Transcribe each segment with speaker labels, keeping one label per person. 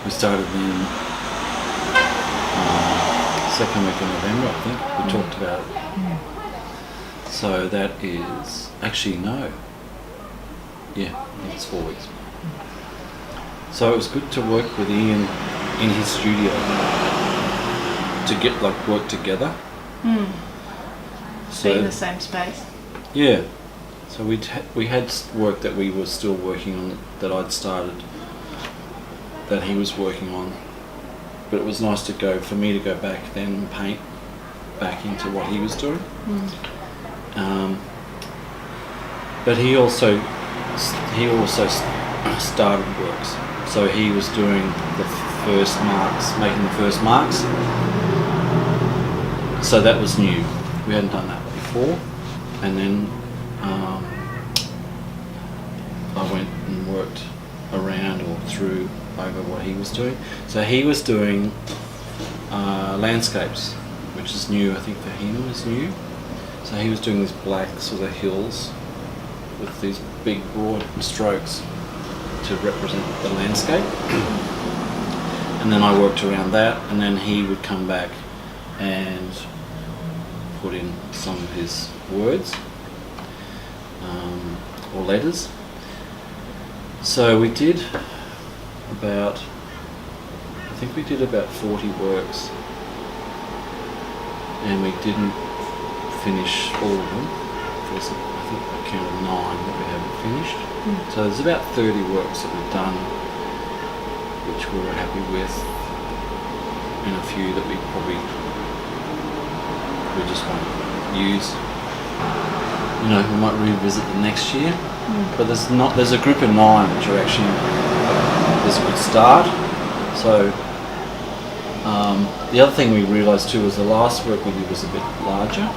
Speaker 1: We started in second week of November, I think. We talked about it. So that is actually no. Yeah, I think it's 4 weeks. So it was good to work with Ian in his studio to get work together.
Speaker 2: So in the same space.
Speaker 1: Yeah. So we had work that we were still working on that I'd started, that he was working on. But it was nice for me to go back then and paint back into what he was doing. But he also started works. So he was doing the first marks, making the first marks. So that was new. We hadn't done that before. And then I went and worked around or through over what he was doing. So he was doing landscapes, which is new. I think for him is new. So he was doing these black sort of hills with these big broad strokes to represent the landscape. And then I worked around that, and then he would come back and put in some of his words or letters. So we did about 40 works, and we didn't finish all of them. I think I counted 9 that we haven't finished. So there's about 30 works that we've done, which we were happy with, and a few that we just won't use. We might revisit them next year. But there's a group of 9 which are actually there's a good start. So the other thing we realised too was the last work we did was a bit larger,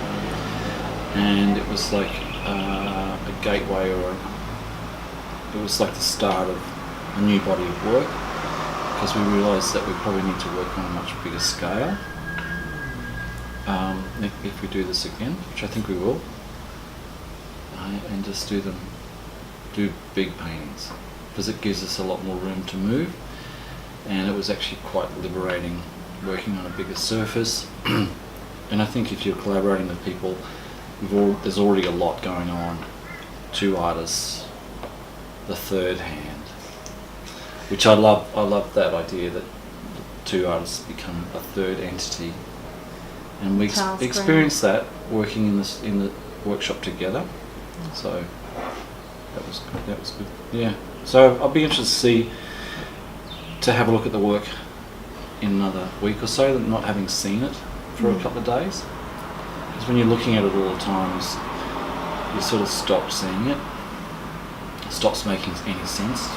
Speaker 1: and it was like a gateway, it was like the start of a new body of work, because we realised that we probably need to work on a much bigger scale if we do this again, which I think we will, and just do big paintings, because it gives us a lot more room to move, and it was actually quite liberating working on a bigger surface. And I think if you're collaborating with people, there's already a lot going on. 2 artists, the third hand, which I love. I love that idea that 2 artists become a third entity, and we experienced that working in the workshop together. So that was good. Yeah. So I'll be interested to have a look at the work in another week or so, not having seen it for a couple of days. Because when you're looking at it all the time, you sort of stop seeing it. It stops making any sense.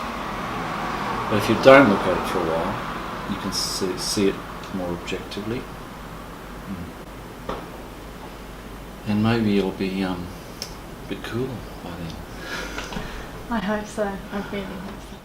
Speaker 1: But if you don't look at it for a while, you can see it more objectively. And maybe it'll be a bit cooler by then.
Speaker 2: I hope so. I really hope so.